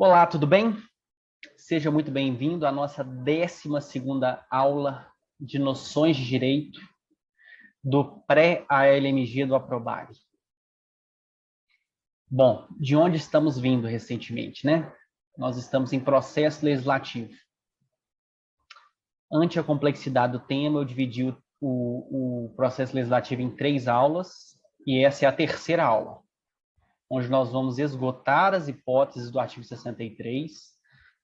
Olá, tudo bem? Seja muito bem-vindo à nossa 12ª aula de noções de direito do pré-ALMG do Aprobare. Bom, de onde estamos vindo recentemente, né? Nós estamos em processo legislativo. Ante a complexidade do tema, eu dividi o processo legislativo em 3 aulas, e essa é a terceira aula, onde nós vamos esgotar as hipóteses do artigo 63,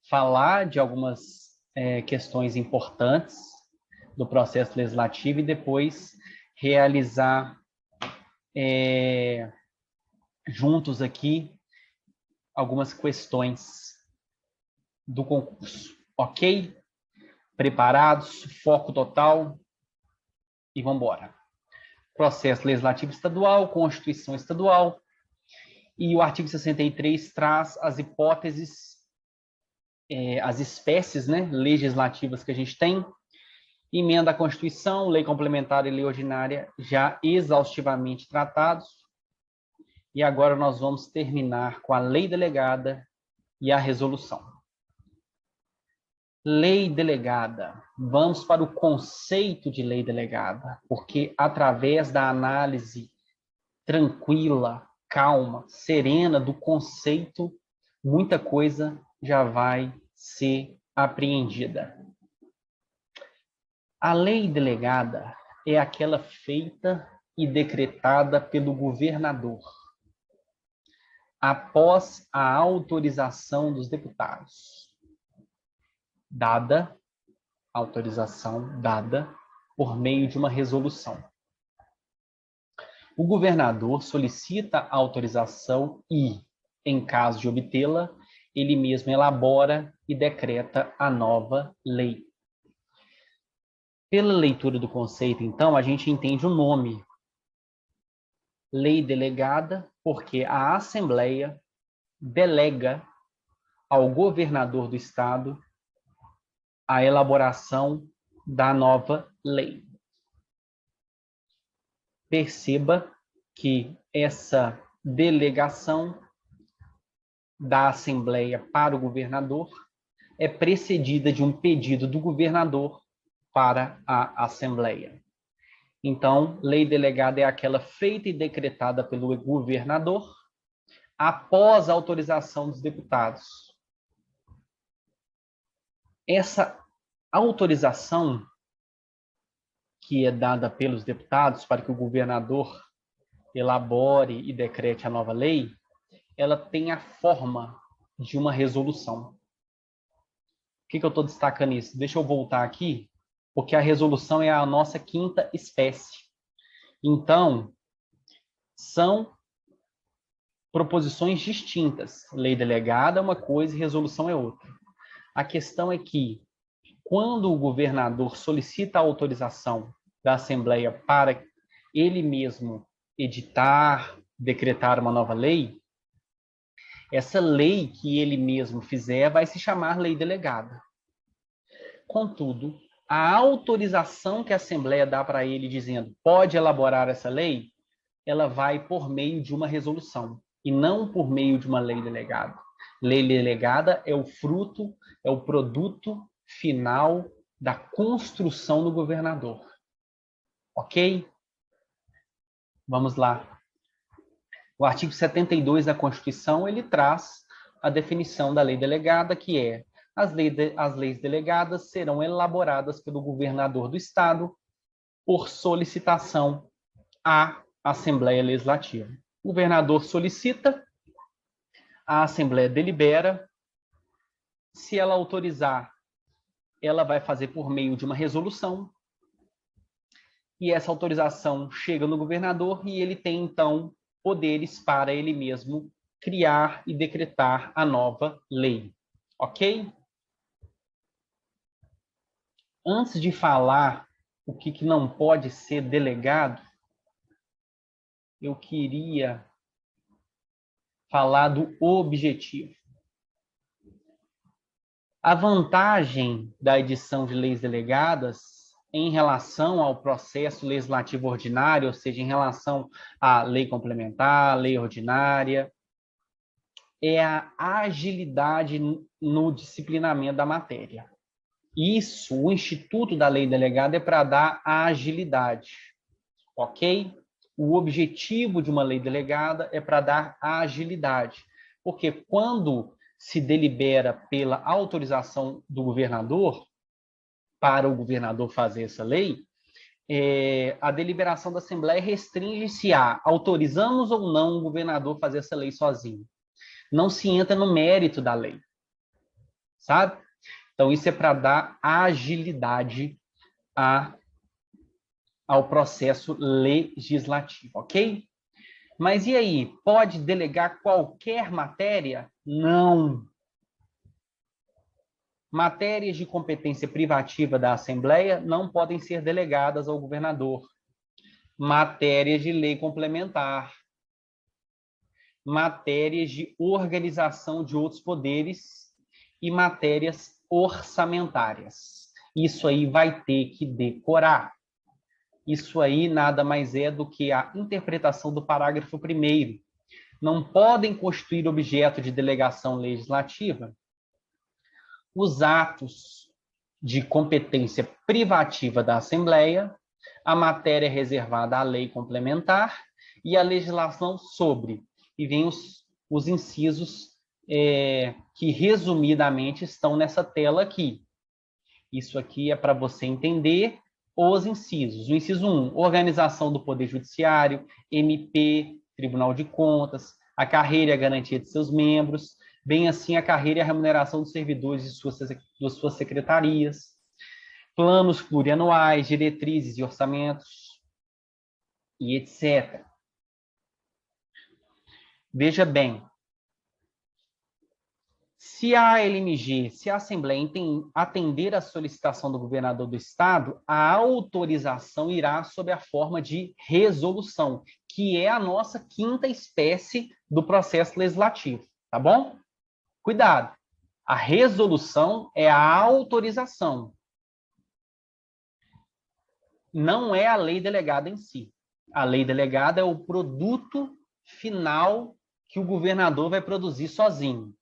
falar de algumas questões importantes do processo legislativo e depois realizar juntos aqui algumas questões do concurso. Ok? Preparados? Foco total? E vamos embora. Processo legislativo estadual, Constituição estadual, e o artigo 63 traz as hipóteses, as espécies, né, legislativas que a gente tem. Emenda à Constituição, lei complementar e lei ordinária já exaustivamente tratados. E agora nós vamos terminar com a lei delegada e a resolução. Lei delegada. Vamos para o conceito de lei delegada, porque através da análise tranquila, calma, serena do conceito, muita coisa já vai ser apreendida. A lei delegada é aquela feita e decretada pelo governador, após a autorização dos deputados. Autorização dada por meio de uma resolução. O governador solicita a autorização e, em caso de obtê-la, ele mesmo elabora e decreta a nova lei. Pela leitura do conceito, então, a gente entende o nome. Lei delegada, porque a Assembleia delega ao governador do estado a elaboração da nova lei. Perceba que essa delegação da Assembleia para o governador é precedida de um pedido do governador para a Assembleia. Então, lei delegada é aquela feita e decretada pelo governador após a autorização dos deputados. Essa autorização que é dada pelos deputados para que o governador elabore e decrete a nova lei, ela tem a forma de uma resolução. Por que eu estou destacando isso? Deixa eu voltar aqui, porque a resolução é a nossa quinta espécie. Então, são proposições distintas. Lei delegada é uma coisa e resolução é outra. A questão é que, quando o governador solicita a autorização da Assembleia para ele mesmo editar, decretar uma nova lei, essa lei que ele mesmo fizer vai se chamar lei delegada. Contudo, a autorização que a Assembleia dá para ele dizendo pode elaborar essa lei, ela vai por meio de uma resolução e não por meio de uma lei delegada. Lei delegada é o fruto, é o produto final da construção do governador. Ok? Vamos lá. O artigo 72 da Constituição, ele traz a definição da lei delegada, que é: as leis delegadas serão elaboradas pelo governador do estado por solicitação à Assembleia Legislativa. O governador solicita, a Assembleia delibera. Se ela autorizar, ela vai fazer por meio de uma resolução, e essa autorização chega no governador e ele tem, então, poderes para ele mesmo criar e decretar a nova lei. Ok? Antes de falar o que não pode ser delegado, eu queria falar do objetivo. A vantagem da edição de leis delegadas em relação ao processo legislativo ordinário, ou seja, em relação à lei complementar, lei ordinária, é a agilidade no disciplinamento da matéria. Isso, o Instituto da Lei Delegada é para dar a agilidade, ok? O objetivo de uma lei delegada é para dar a agilidade, porque quando se delibera pela autorização do governador, para o governador fazer essa lei, a deliberação da Assembleia restringe-se a autorizamos ou não o governador fazer essa lei sozinho. Não se entra no mérito da lei, sabe? Então, isso é para dar agilidade ao processo legislativo, ok? Mas e aí, pode delegar qualquer matéria? Não. Matérias de competência privativa da Assembleia não podem ser delegadas ao governador. Matérias de lei complementar. Matérias de organização de outros poderes e matérias orçamentárias. Isso aí vai ter que decorar. Isso aí nada mais é do que a interpretação do parágrafo 1º. Não podem constituir objeto de delegação legislativa os atos de competência privativa da Assembleia, a matéria reservada à lei complementar e a legislação sobre. E vem os incisos que, resumidamente, estão nessa tela aqui. Isso aqui é para você entender os incisos. O inciso 1, organização do Poder Judiciário, MP, Tribunal de Contas, a carreira e a garantia de seus membros, bem assim a carreira e a remuneração dos servidores de suas secretarias, planos plurianuais, diretrizes e orçamentos, e etc. Veja bem, se a ALMG, se a Assembleia atender à solicitação do governador do Estado, a autorização irá sob a forma de resolução, que é a nossa quinta espécie do processo legislativo, tá bom? Cuidado, a resolução é a autorização, não é a lei delegada em si. A lei delegada é o produto final que o governador vai produzir sozinho.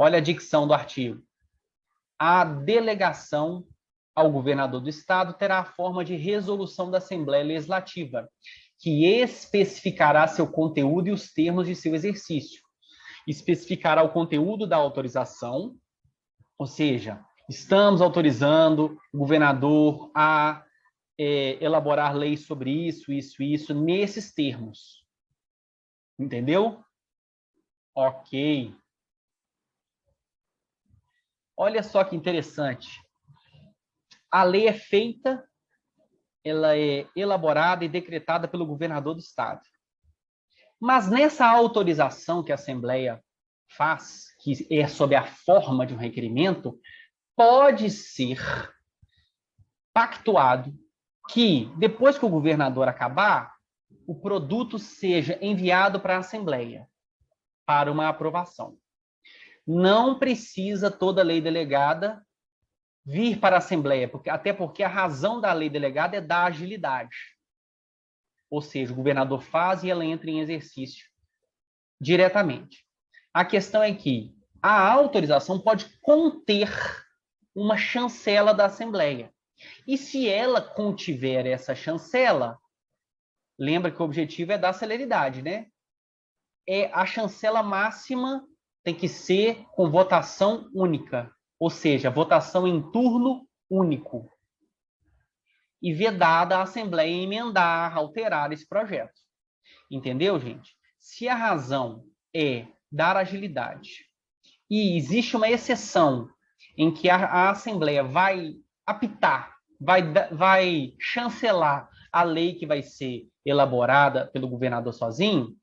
Olha a dicção do artigo. A delegação ao governador do Estado terá a forma de resolução da Assembleia Legislativa, que especificará seu conteúdo e os termos de seu exercício. Especificará o conteúdo da autorização, ou seja, estamos autorizando o governador a elaborar leis sobre isso, nesses termos. Entendeu? Ok. Olha só que interessante. A lei é feita, ela é elaborada e decretada pelo governador do Estado. Mas nessa autorização que a Assembleia faz, que é sob a forma de um requerimento, pode ser pactuado que, depois que o governador acabar, o produto seja enviado para a Assembleia para uma aprovação. Não precisa toda lei delegada vir para a Assembleia, até porque a razão da lei delegada é dar agilidade. Ou seja, o governador faz e ela entra em exercício diretamente. A questão é que a autorização pode conter uma chancela da Assembleia. E se ela contiver essa chancela, lembra que o objetivo é dar celeridade, né? A chancela máxima tem que ser com votação única, ou seja, votação em turno único. E vedada a Assembleia emendar, alterar esse projeto. Entendeu, gente? Se a razão é dar agilidade e existe uma exceção em que a Assembleia vai apitar, vai chancelar a lei que vai ser elaborada pelo governador sozinho,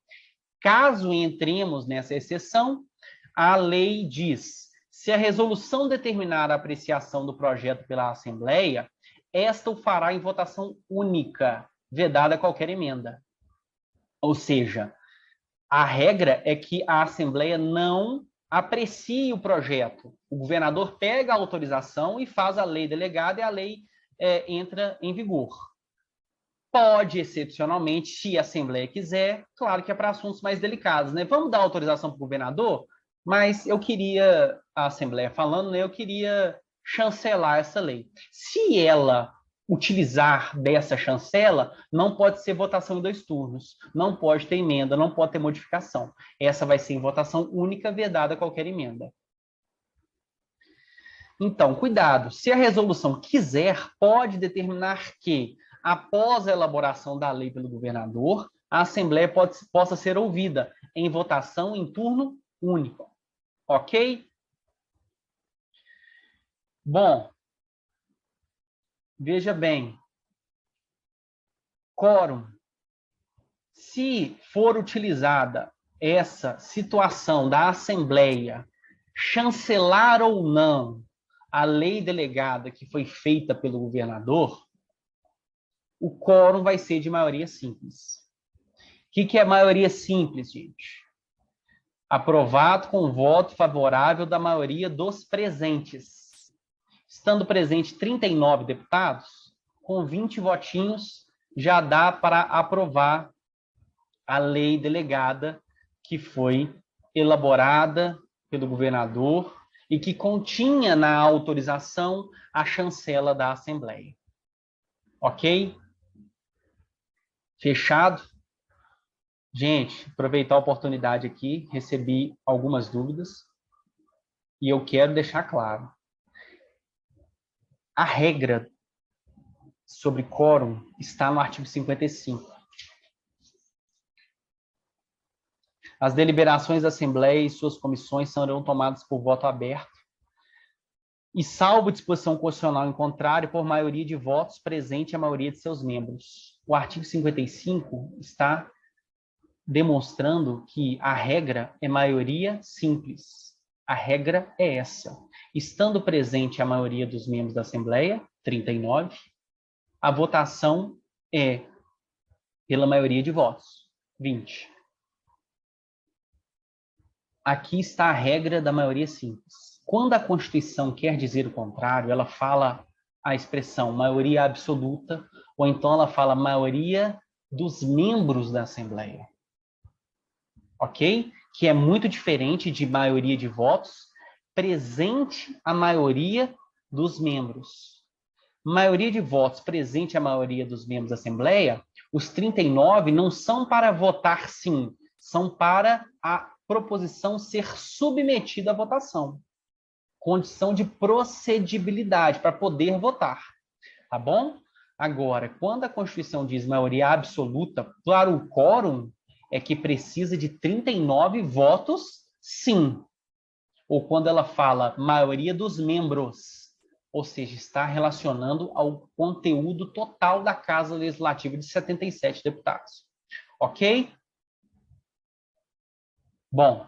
caso entremos nessa exceção, a lei diz: se a resolução determinar a apreciação do projeto pela Assembleia, esta o fará em votação única, vedada qualquer emenda. Ou seja, a regra é que a Assembleia não aprecie o projeto. O governador pega a autorização e faz a lei delegada e a lei entra em vigor. Pode, excepcionalmente, se a Assembleia quiser, claro que é para assuntos mais delicados, né? Vamos dar autorização para o governador, mas eu queria, a Assembleia falando, né? Eu queria chancelar essa lei. Se ela utilizar dessa chancela, não pode ser votação em 2 turnos, não pode ter emenda, não pode ter modificação. Essa vai ser em votação única, vedada qualquer emenda. Então, cuidado, se a resolução quiser, pode determinar que, após a elaboração da lei pelo governador, a Assembleia possa ser ouvida em votação em turno único. Ok? Bom, veja bem, quórum. Se for utilizada essa situação da Assembleia chancelar ou não a lei delegada que foi feita pelo governador, o quórum vai ser de maioria simples. O que é maioria simples, gente? Aprovado com voto favorável da maioria dos presentes. Estando presente 39 deputados, com 20 votinhos, já dá para aprovar a lei delegada que foi elaborada pelo governador e que continha na autorização a chancela da Assembleia. Ok? Fechado? Gente, aproveitar a oportunidade aqui, recebi algumas dúvidas e eu quero deixar claro. A regra sobre quórum está no artigo 55. As deliberações da Assembleia e suas comissões serão tomadas por voto aberto e, salvo disposição constitucional em contrário, por maioria de votos presente a maioria de seus membros. O artigo 55 está demonstrando que a regra é maioria simples. A regra é essa. Estando presente a maioria dos membros da Assembleia, 39, a votação é pela maioria de votos, 20. Aqui está a regra da maioria simples. Quando a Constituição quer dizer o contrário, ela fala a expressão maioria absoluta, ou então ela fala maioria dos membros da Assembleia. Ok? Que é muito diferente de maioria de votos, presente a maioria dos membros. Maioria de votos presente a maioria dos membros da Assembleia, os 39 não são para votar sim, são para a proposição ser submetida à votação. Condição de procedibilidade, para poder votar. Tá bom? Agora, quando a Constituição diz maioria absoluta, para o quórum, é que precisa de 39 votos, sim. Ou quando ela fala maioria dos membros, ou seja, está relacionando ao conteúdo total da Casa Legislativa de 77 deputados. Ok? Bom,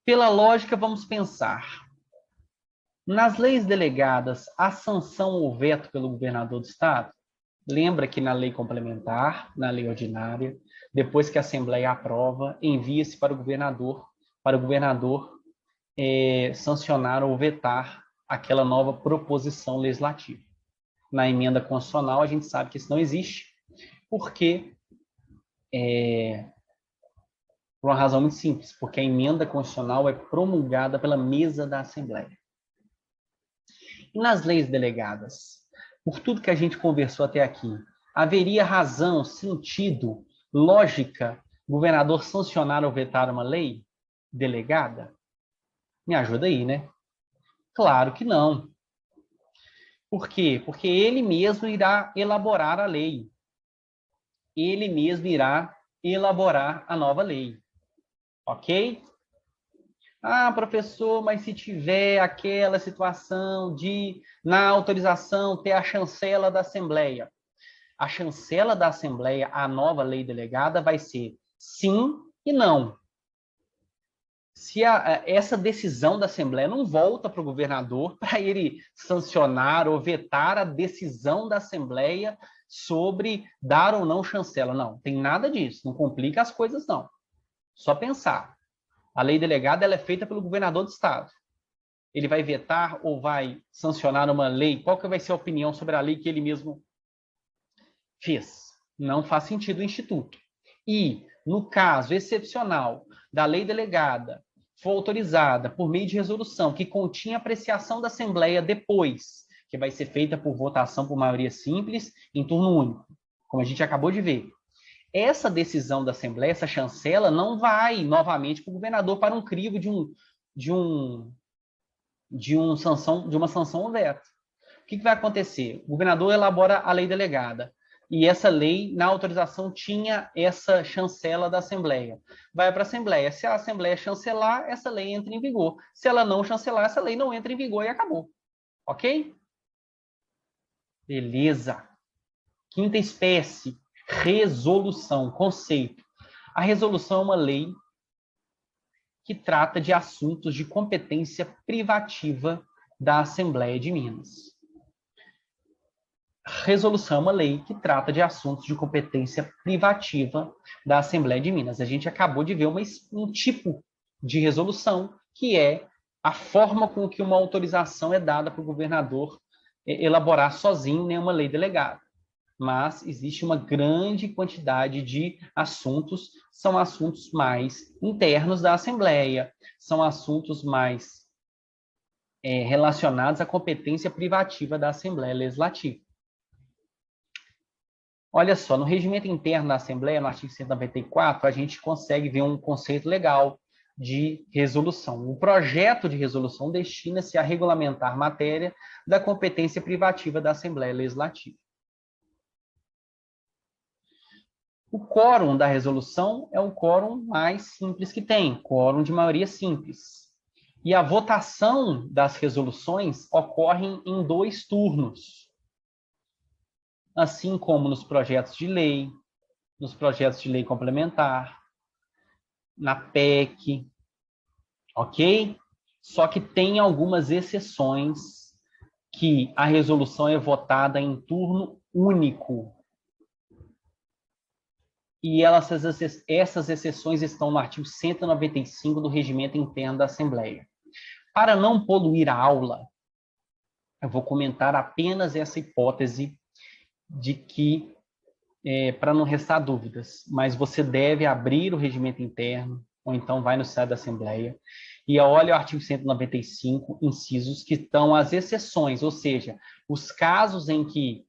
pela lógica, vamos pensar. Nas leis delegadas, a sanção ou veto pelo governador do Estado, lembra que na lei complementar, na lei ordinária, depois que a Assembleia aprova, envia-se para o governador sancionar ou vetar aquela nova proposição legislativa. Na emenda constitucional, a gente sabe que isso não existe, porque por uma razão muito simples, porque a emenda constitucional é promulgada pela mesa da Assembleia. E nas leis delegadas, por tudo que a gente conversou até aqui, haveria razão, sentido, lógica, governador sancionar ou vetar uma lei delegada? Me ajuda aí, né? Claro que não. Por quê? Porque ele mesmo irá elaborar a lei. Ele mesmo irá elaborar a nova lei. Ok? Ah, professor, mas se tiver aquela situação de, na autorização, ter a chancela da Assembleia. A chancela da Assembleia, a nova lei delegada, vai ser sim e não. Se essa decisão da Assembleia não volta para o governador para ele sancionar ou vetar a decisão da Assembleia sobre dar ou não chancela. Não, tem nada disso. Não complica as coisas, não. Só pensar. A lei delegada ela é feita pelo governador do Estado. Ele vai vetar ou vai sancionar uma lei? Qual que vai ser a opinião sobre a lei que ele mesmo Fez. Não faz sentido o Instituto. E, no caso excepcional da lei delegada, for autorizada por meio de resolução que continha apreciação da Assembleia depois, que vai ser feita por votação por maioria simples, em turno único, como a gente acabou de ver. Essa decisão da Assembleia, essa chancela, não vai novamente para o governador para um crivo de uma sanção ou veto. O que vai acontecer? O governador elabora a lei delegada, e essa lei, na autorização, tinha essa chancela da Assembleia. Vai para a Assembleia. Se a Assembleia chancelar, essa lei entra em vigor. Se ela não chancelar, essa lei não entra em vigor e acabou. Ok? Beleza. Quinta espécie, resolução, conceito. A resolução é uma lei que trata de assuntos de competência privativa da Assembleia de Minas. Resolução é uma lei que trata de assuntos de competência privativa da Assembleia de Minas. A gente acabou de ver um tipo de resolução, que é a forma com que uma autorização é dada para o governador elaborar sozinho nenhuma lei delegada. Mas existe uma grande quantidade de assuntos, são assuntos mais internos da Assembleia, são assuntos mais relacionados à competência privativa da Assembleia Legislativa. Olha só, no regimento interno da Assembleia, no artigo 194, a gente consegue ver um conceito legal de resolução. O projeto de resolução destina-se a regulamentar matéria da competência privativa da Assembleia Legislativa. O quórum da resolução é o quórum mais simples que tem, quórum de maioria simples. E a votação das resoluções ocorre em 2 turnos. Assim como nos projetos de lei complementar, na PEC, ok? Só que tem algumas exceções que a resolução é votada em turno único. E essas exceções estão no artigo 195 do Regimento Interno da Assembleia. Para não poluir a aula, eu vou comentar apenas essa hipótese de que, para não restar dúvidas, mas você deve abrir o regimento interno, ou então vai no site da Assembleia, e olha o artigo 195, incisos, que estão as exceções, ou seja, os casos em que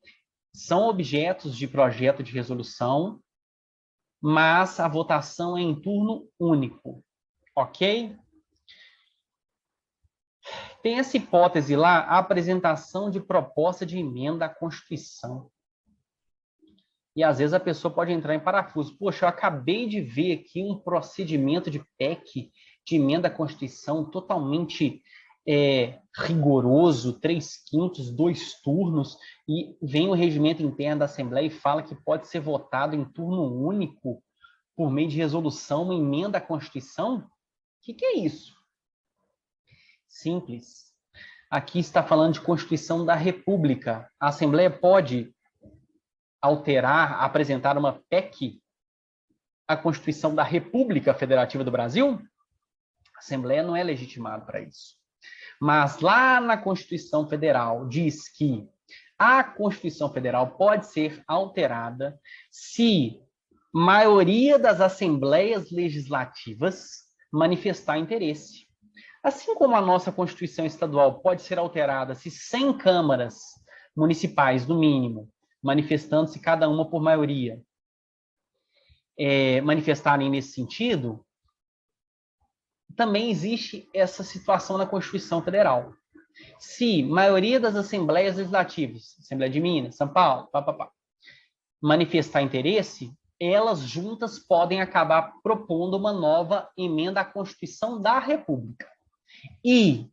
são objetos de projeto de resolução, mas a votação é em turno único, ok? Tem essa hipótese lá, a apresentação de proposta de emenda à Constituição. E às vezes a pessoa pode entrar em parafuso. Poxa, eu acabei de ver aqui um procedimento de PEC, de emenda à Constituição, totalmente rigoroso, 3/5, 2 turnos, e vem o regimento interno da Assembleia e fala que pode ser votado em turno único, por meio de resolução, uma emenda à Constituição? O que é isso? Simples. Aqui está falando de Constituição da República. A Assembleia pode alterar, apresentar uma PEC à Constituição da República Federativa do Brasil? A Assembleia não é legitimada para isso. Mas lá na Constituição Federal diz que a Constituição Federal pode ser alterada se maioria das assembleias legislativas manifestar interesse. Assim como a nossa Constituição Estadual pode ser alterada se 100 câmaras municipais, no mínimo, manifestando-se cada uma por maioria, manifestarem nesse sentido, também existe essa situação na Constituição Federal. Se maioria das assembleias legislativas, Assembleia de Minas, São Paulo, manifestar interesse, elas juntas podem acabar propondo uma nova emenda à Constituição da República. E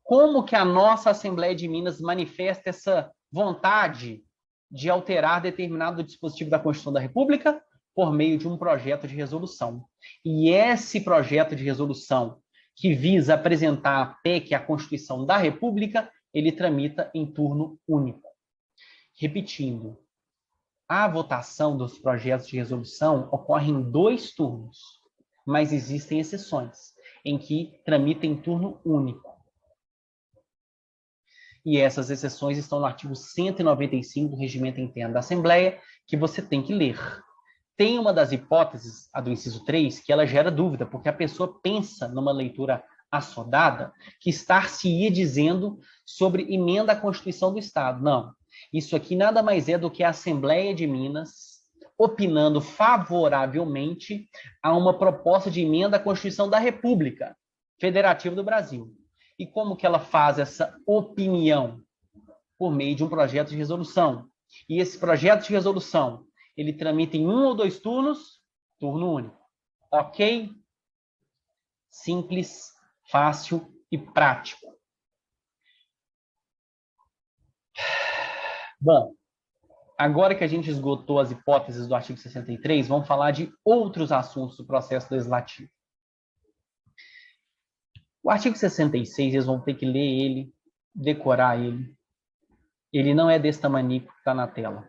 como que a nossa Assembleia de Minas manifesta essa vontade de alterar determinado dispositivo da Constituição da República? Por meio de um projeto de resolução. E esse projeto de resolução, que visa apresentar a PEC, a Constituição da República, ele tramita em turno único. Repetindo, a votação dos projetos de resolução ocorre em 2 turnos, mas existem exceções, em que tramita em turno único. E essas exceções estão no artigo 195 do Regimento Interno da Assembleia, que você tem que ler. Tem uma das hipóteses, a do inciso 3, que ela gera dúvida, porque a pessoa pensa numa leitura assodada que estar-se-ia dizendo sobre emenda à Constituição do Estado. Não. Isso aqui nada mais é do que a Assembleia de Minas opinando favoravelmente a uma proposta de emenda à Constituição da República Federativa do Brasil. E como que ela faz essa opinião? Por meio de um projeto de resolução. E esse projeto de resolução, ele tramita em 1 ou 2 turnos, turno único. Ok? Simples, fácil e prático. Bom, agora que a gente esgotou as hipóteses do artigo 63, vamos falar de outros assuntos do processo legislativo. O artigo 66, eles vão ter que ler ele, decorar ele. Ele não é desse tamanho que está na tela.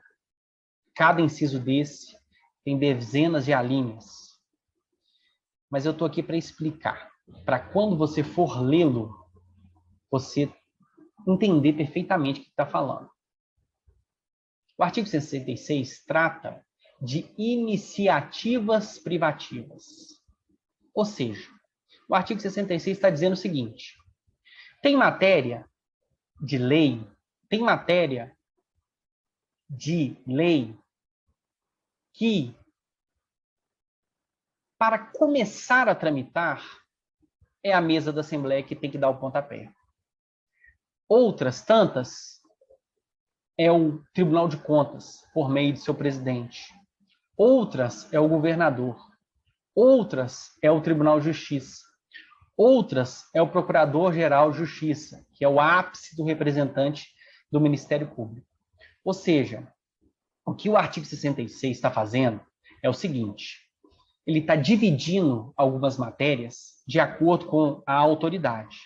Cada inciso desse tem dezenas de alíneas. Mas eu estou aqui para explicar, para quando você for lê-lo, você entender perfeitamente o que está falando. O artigo 66 trata de iniciativas privativas. Ou seja, o artigo 66 está dizendo o seguinte: tem matéria de lei, que, para começar a tramitar, é a mesa da Assembleia que tem que dar o pontapé. Outras tantas é o Tribunal de Contas, por meio de seu presidente. Outras é o governador. Outras é o Tribunal de Justiça. Outras é o Procurador-Geral de Justiça, que é o ápice do representante do Ministério Público. Ou seja, o que o artigo 66 está fazendo é o seguinte: ele está dividindo algumas matérias de acordo com a autoridade.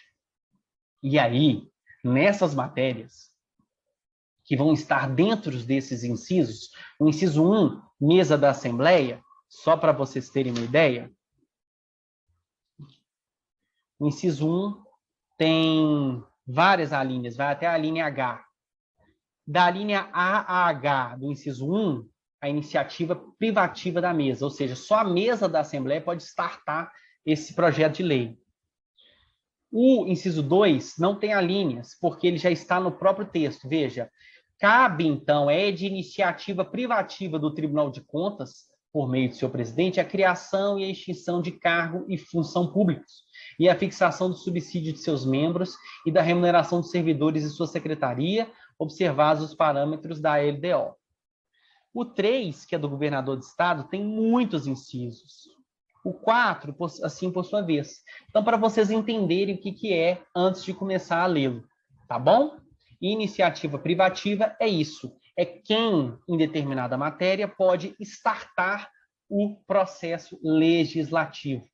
E aí, nessas matérias, que vão estar dentro desses incisos, o inciso 1, mesa da Assembleia, só para vocês terem uma ideia, o inciso 1 tem várias alíneas, vai até a linha H. Da linha A a H do inciso 1, a iniciativa privativa da mesa, ou seja, só a mesa da Assembleia pode startar esse projeto de lei. O inciso 2 não tem alíneas, porque ele já está no próprio texto. Veja, cabe, então, de iniciativa privativa do Tribunal de Contas, por meio de seu presidente, a criação e a extinção de cargo e função públicos, e a fixação do subsídio de seus membros e da remuneração dos servidores e sua secretaria, observados os parâmetros da LDO. O 3, que é do governador de estado, tem muitos incisos. O 4, assim, por sua vez. Então, para vocês entenderem o que é antes de começar a lê-lo, tá bom? Iniciativa privativa é isso. É quem, em determinada matéria, pode startar o processo legislativo.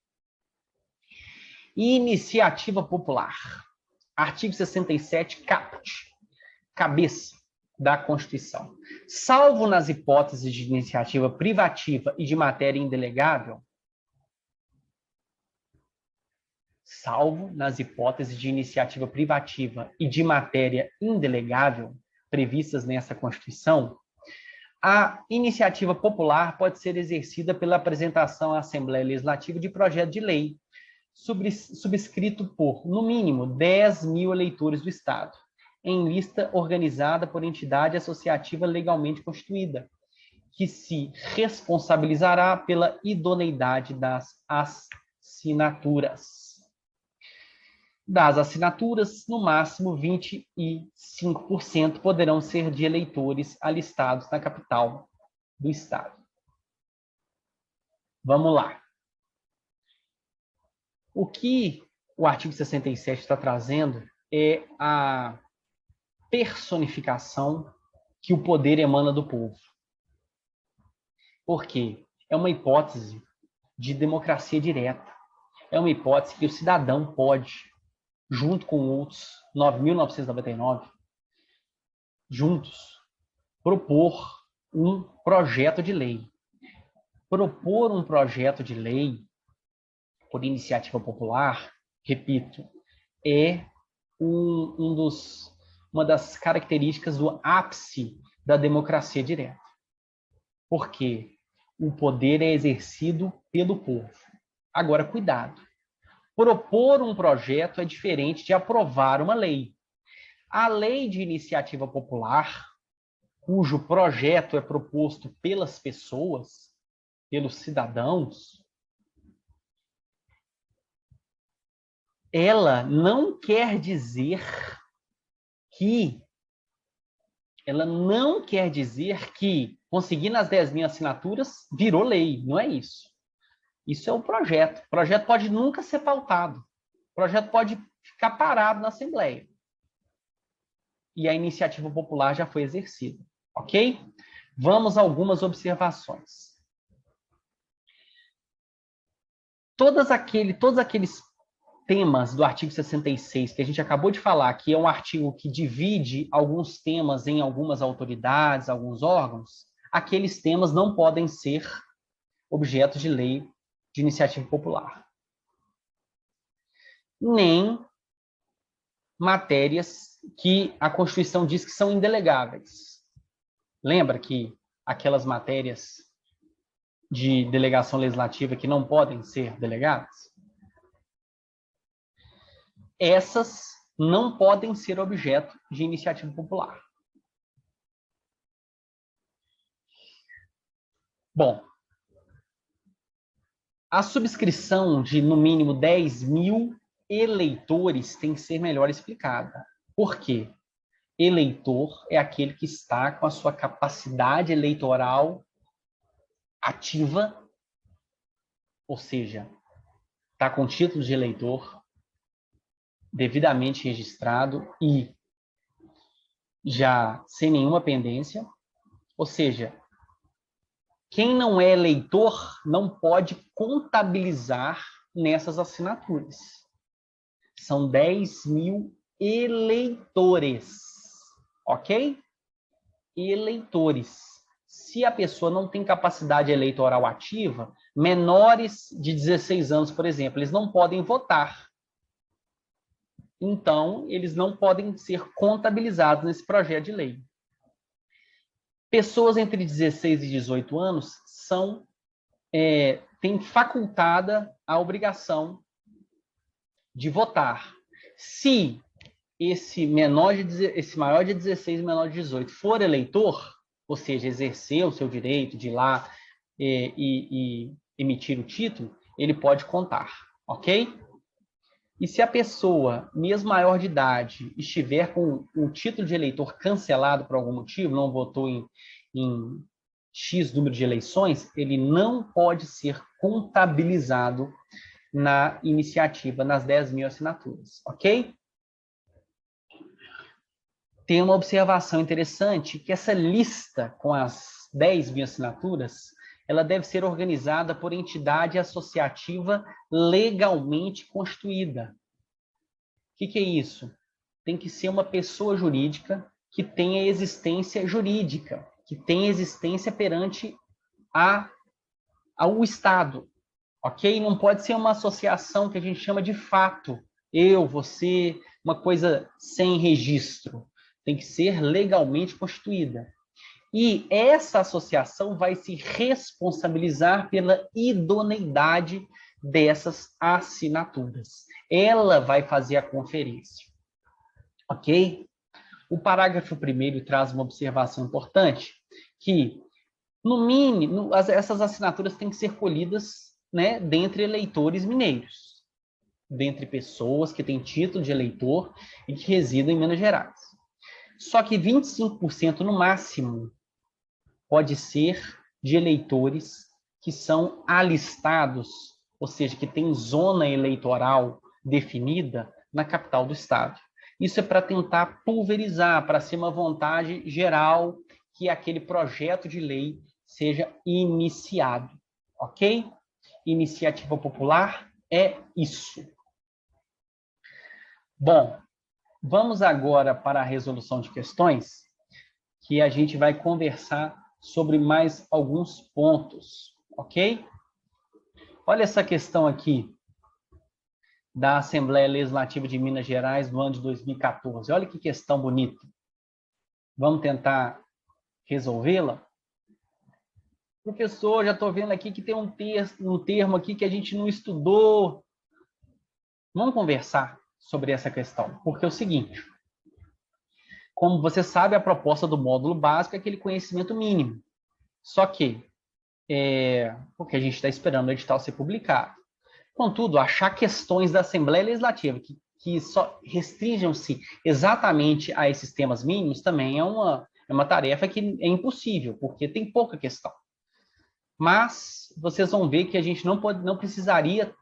Iniciativa popular. Artigo 67, caput. Cabeça da Constituição. Salvo nas hipóteses de iniciativa privativa e de matéria indelegável, previstas nessa Constituição, a iniciativa popular pode ser exercida pela apresentação à Assembleia Legislativa de projeto de lei, subscrito por, no mínimo, 10.000 eleitores do Estado, em lista organizada por entidade associativa legalmente constituída, que se responsabilizará pela idoneidade das assinaturas. Das assinaturas, no máximo 25% poderão ser de eleitores alistados na capital do Estado. Vamos lá. O que o artigo 67 está trazendo é a personificação que o poder emana do povo. Por quê? É uma hipótese de democracia direta. É uma hipótese que o cidadão pode, junto com outros 9.999, juntos, propor um projeto de lei. Propor um projeto de lei por iniciativa popular, repito, é um dos uma das características do ápice da democracia direta. Por quê? O poder é exercido pelo povo. Agora, cuidado. Propor um projeto é diferente de aprovar uma lei. A lei de iniciativa popular, cujo projeto é proposto pelas pessoas, pelos cidadãos, ela não quer dizer que conseguindo as 10 mil assinaturas virou lei. Não é isso. Isso é o projeto. O projeto pode nunca ser pautado. O projeto pode ficar parado na Assembleia. E a iniciativa popular já foi exercida. Ok? Vamos a algumas observações. Todos aqueles temas do artigo 66 que a gente acabou de falar, que é um artigo que divide alguns temas em algumas autoridades, alguns órgãos, aqueles temas não podem ser objetos de lei de iniciativa popular. Nem matérias que a Constituição diz que são indelegáveis. Lembra que aquelas matérias de delegação legislativa que não podem ser delegadas? Essas não podem ser objeto de iniciativa popular. Bom, a subscrição de, no mínimo, 10 mil eleitores tem que ser melhor explicada. Por quê? Eleitor é aquele que está com a sua capacidade eleitoral ativa, ou seja, está com título de eleitor devidamente registrado e já sem nenhuma pendência, ou seja, quem não é eleitor não pode contabilizar nessas assinaturas. São 10 mil eleitores, ok? Eleitores. Se a pessoa não tem capacidade eleitoral ativa, menores de 16 anos, por exemplo, eles não podem votar. Então, eles não podem ser contabilizados nesse projeto de lei. Pessoas entre 16 e 18 anos têm facultada a obrigação de votar. Se esse maior de 16 e menor de 18 for eleitor, ou seja, exercer o seu direito de ir lá e emitir o título, ele pode contar, ok? E se a pessoa, mesmo maior de idade, estiver com o título de eleitor cancelado por algum motivo, não votou em X número de eleições, ele não pode ser contabilizado na iniciativa, nas 10 mil assinaturas, ok? Tem uma observação interessante, que essa lista com as 10 mil assinaturas, ela deve ser organizada por entidade associativa legalmente constituída. O que é isso? Tem que ser uma pessoa jurídica que tenha existência jurídica, que tenha existência perante ao Estado, ok? Não pode ser uma associação que a gente chama de fato. Eu, você, uma coisa sem registro. Tem que ser legalmente constituída. E essa associação vai se responsabilizar pela idoneidade dessas assinaturas. Ela vai fazer a conferência. Ok? O parágrafo 1º traz uma observação importante, que, no mínimo, essas assinaturas têm que ser colhidas, né, dentre eleitores mineiros, dentre pessoas que têm título de eleitor e que residem em Minas Gerais. Só que 25% no máximo pode ser de eleitores que são alistados, ou seja, que tem zona eleitoral definida na capital do estado. Isso é para tentar pulverizar, para ser uma vontade geral que aquele projeto de lei seja iniciado, ok? Iniciativa popular é isso. Bom, vamos agora para a resolução de questões, que a gente vai conversar sobre mais alguns pontos, ok? Olha essa questão aqui. da Assembleia Legislativa de Minas Gerais do ano de 2014. Olha que questão bonita. Vamos tentar resolvê-la? Professor, já estou vendo aqui que tem um termo aqui que a gente não estudou. Vamos conversar sobre essa questão, porque é o seguinte, como você sabe, a proposta do módulo básico é aquele conhecimento mínimo. Só que, porque a gente está esperando o edital ser publicado. Contudo, achar questões da Assembleia Legislativa que só restringam-se exatamente a esses temas mínimos também é uma tarefa que é impossível, porque tem pouca questão. Mas vocês vão ver que a gente não precisaria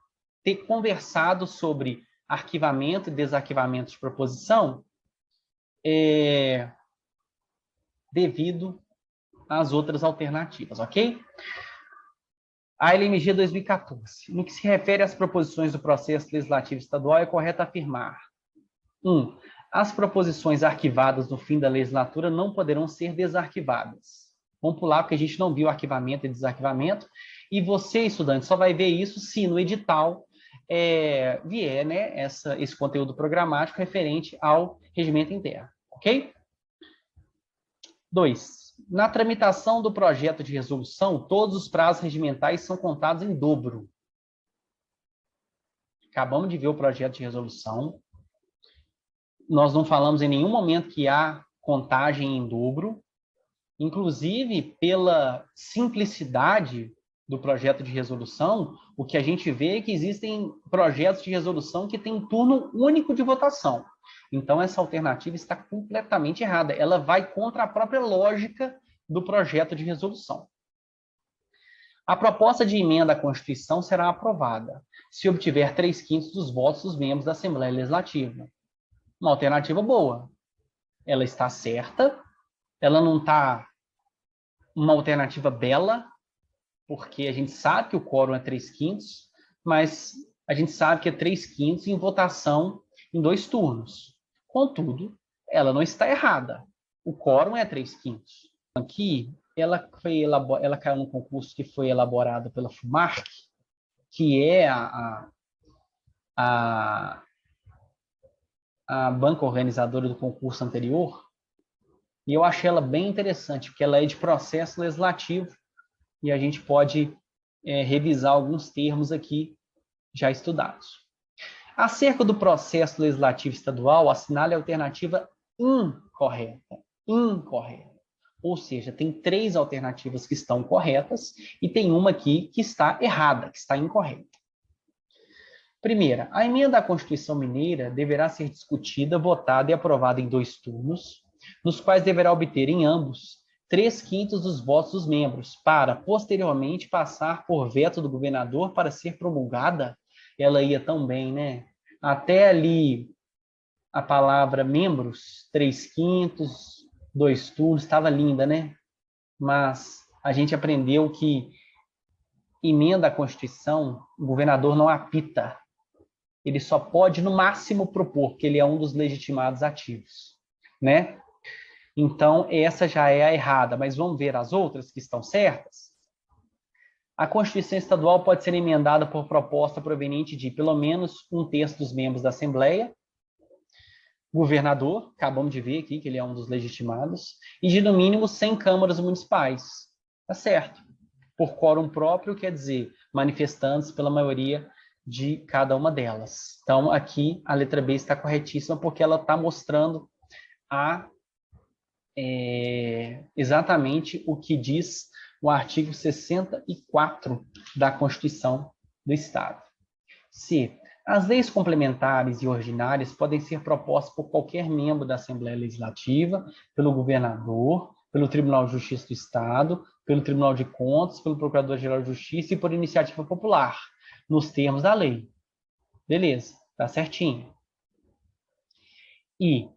ter conversado sobre arquivamento e desarquivamento de proposição devido às outras alternativas, ok? A LMG 2014. No que se refere às proposições do processo legislativo estadual, é correto afirmar: 1. As proposições arquivadas no fim da legislatura não poderão ser desarquivadas. Vamos pular, porque a gente não viu arquivamento e desarquivamento. E você, estudante, só vai ver isso se no edital vier, né, esse conteúdo programático referente ao regimento interno. Ok? 2. Na tramitação do projeto de resolução, todos os prazos regimentais são contados em dobro. Acabamos de ver o projeto de resolução. Nós não falamos em nenhum momento que há contagem em dobro. Inclusive, pela simplicidade do projeto de resolução, o que a gente vê é que existem projetos de resolução que têm um turno único de votação. Então, essa alternativa está completamente errada. Ela vai contra a própria lógica do projeto de resolução. A proposta de emenda à Constituição será aprovada se obtiver 3/5 dos votos dos membros da Assembleia Legislativa. Uma alternativa boa. Ela está certa, ela não está uma alternativa bela, porque a gente sabe que o quórum é 3/5, mas a gente sabe que é 3/5 em votação em 2 turnos. Contudo, ela não está errada. O quórum é 3/5. Aqui, ela caiu num concurso que foi elaborado pela FUMARC, que é a banca organizadora do concurso anterior, e eu achei ela bem interessante, porque ela é de processo legislativo, e a gente pode revisar alguns termos aqui já estudados. Acerca do processo legislativo estadual, assinale a alternativa incorreta. Incorreta. Ou seja, tem 3 alternativas que estão corretas e tem uma aqui que está errada, que está incorreta. Primeira, a emenda à Constituição Mineira deverá ser discutida, votada e aprovada em 2 turnos, nos quais deverá obter em ambos 3/5 dos votos dos membros, para, posteriormente, passar por veto do governador para ser promulgada. Ela ia tão bem, né? Até ali, a palavra membros, 3/5, 2 turnos, estava linda, né? Mas a gente aprendeu que emenda à Constituição, o governador não apita. Ele só pode, no máximo, propor, porque ele é um dos legitimados ativos, né? Então, essa já é a errada, mas vamos ver as outras que estão certas? A Constituição Estadual pode ser emendada por proposta proveniente de pelo menos 1/3 dos membros da Assembleia, governador, acabamos de ver aqui que ele é um dos legitimados, e de no mínimo 100 câmaras municipais. Tá certo. Por quórum próprio, quer dizer, manifestantes pela maioria de cada uma delas. Então, aqui a letra B está corretíssima, porque ela está mostrando exatamente o que diz o artigo 64 da Constituição do Estado. C. As leis complementares e ordinárias podem ser propostas por qualquer membro da Assembleia Legislativa, pelo governador, pelo Tribunal de Justiça do Estado, pelo Tribunal de Contas, pelo Procurador-Geral de Justiça e por iniciativa popular, nos termos da lei. Beleza, tá certinho. E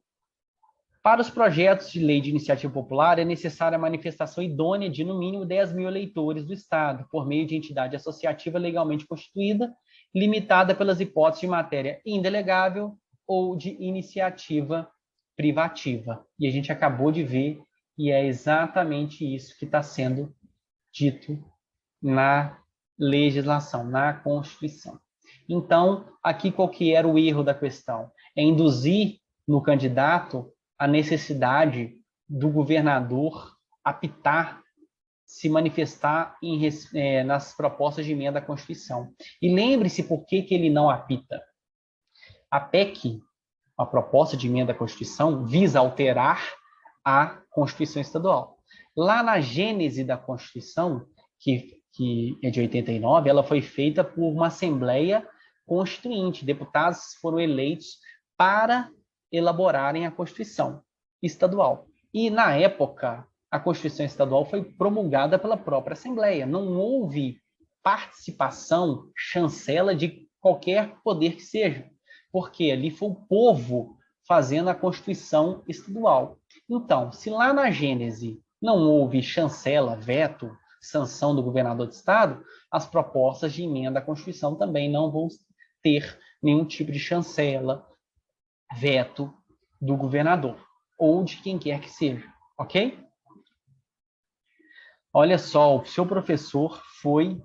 para os projetos de lei de iniciativa popular, é necessária a manifestação idônea de, no mínimo, 10.000 eleitores do Estado, por meio de entidade associativa legalmente constituída, limitada pelas hipóteses de matéria indelegável ou de iniciativa privativa. E a gente acabou de ver, e é exatamente isso que está sendo dito na legislação, na Constituição. Então, aqui qual que era o erro da questão? É induzir no candidato a necessidade do governador apitar, se manifestar nas propostas de emenda à Constituição. E lembre-se por que ele não apita. A PEC, a proposta de emenda à Constituição, visa alterar a Constituição Estadual. Lá na gênese da Constituição, que é de 89, ela foi feita por uma Assembleia Constituinte. Deputados foram eleitos para elaborarem a Constituição Estadual. E, na época, a Constituição Estadual foi promulgada pela própria Assembleia. Não houve participação, chancela de qualquer poder que seja, porque ali foi o povo fazendo a Constituição Estadual. Então, se lá na Gênese não houve chancela, veto, sanção do governador de estado, as propostas de emenda à Constituição também não vão ter nenhum tipo de chancela, veto do governador ou de quem quer que seja, ok? Olha só, o seu professor foi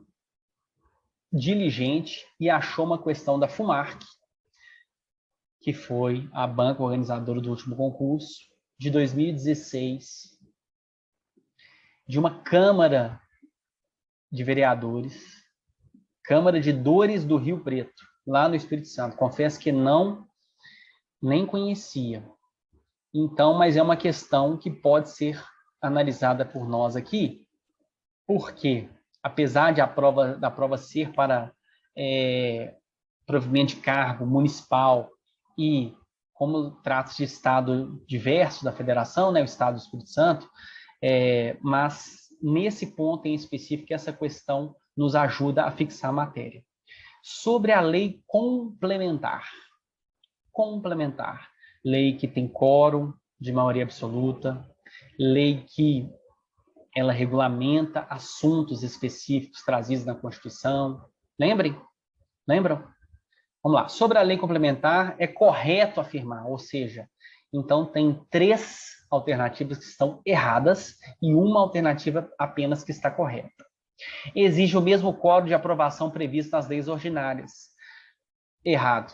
diligente e achou uma questão da FUMARC, que foi a banca organizadora do último concurso, de 2016, de uma Câmara de Vereadores, Câmara de Dores do Rio Preto, lá no Espírito Santo. Confesso que nem conhecia. Então, mas é uma questão que pode ser analisada por nós aqui, porque, apesar da prova ser para provimento de cargo municipal e como trata-se de estado diverso da federação, né, o estado do Espírito Santo, mas nesse ponto em específico, essa questão nos ajuda a fixar a matéria. Sobre a lei complementar. Lei que tem quórum de maioria absoluta, lei que ela regulamenta assuntos específicos trazidos na Constituição. Lembram? Vamos lá. Sobre a lei complementar, é correto afirmar, ou seja, então tem 3 alternativas que estão erradas e uma alternativa apenas que está correta. Exige o mesmo quórum de aprovação previsto nas leis ordinárias. Errado.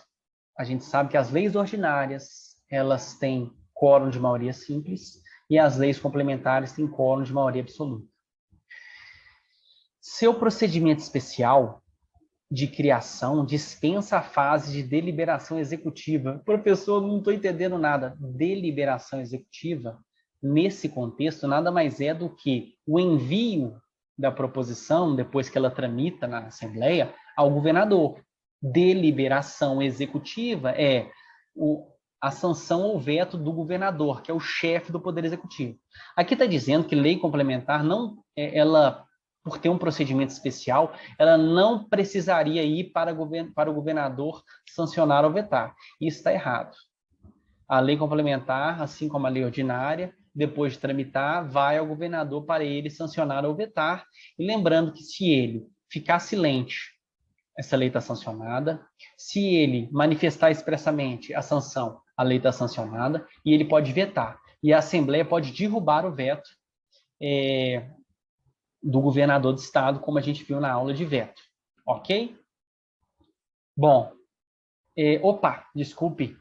A gente sabe que as leis ordinárias, elas têm quórum de maioria simples e as leis complementares têm quórum de maioria absoluta. Seu procedimento especial de criação dispensa a fase de deliberação executiva. Professor, não estou entendendo nada. Deliberação executiva, nesse contexto, nada mais é do que o envio da proposição, depois que ela tramita na Assembleia, ao governador. Deliberação executiva é a sanção ou veto do governador, que é o chefe do Poder Executivo. Aqui está dizendo que lei complementar, ela, por ter um procedimento especial, ela não precisaria ir para o governador sancionar ou vetar. Isso está errado. A lei complementar, assim como a lei ordinária, depois de tramitar, vai ao governador para ele sancionar ou vetar. E lembrando que se ele ficar silente, essa lei está sancionada. Se ele manifestar expressamente a sanção, a lei está sancionada e ele pode vetar. E a Assembleia pode derrubar o veto do governador do estado, como a gente viu na aula de veto. Ok? Bom, desculpe.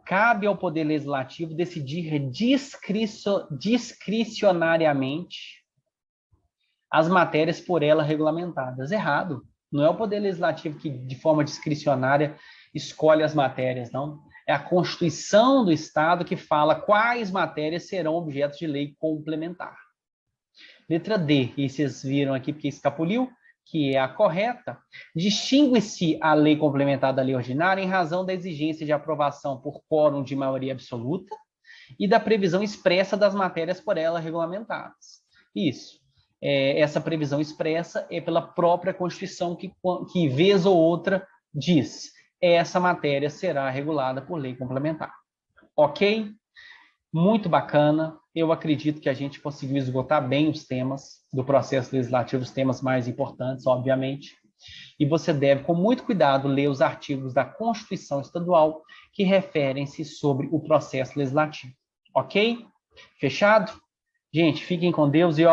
Cabe ao Poder Legislativo decidir discricionariamente as matérias por ela regulamentadas. Errado. Não é o Poder Legislativo que, de forma discricionária, escolhe as matérias, não. É a Constituição do Estado que fala quais matérias serão objeto de lei complementar. Letra D, e vocês viram aqui porque escapuliu, que é a correta. Distingue-se a lei complementar da lei ordinária em razão da exigência de aprovação por quórum de maioria absoluta e da previsão expressa das matérias por ela regulamentadas. Isso. Essa previsão expressa é pela própria Constituição que vez ou outra diz: essa matéria será regulada por lei complementar. Ok? Muito bacana. Eu acredito que a gente conseguiu esgotar bem os temas do processo legislativo, os temas mais importantes, obviamente. E você deve, com muito cuidado, ler os artigos da Constituição Estadual que referem-se sobre o processo legislativo. Ok? Fechado? Gente, fiquem com Deus e,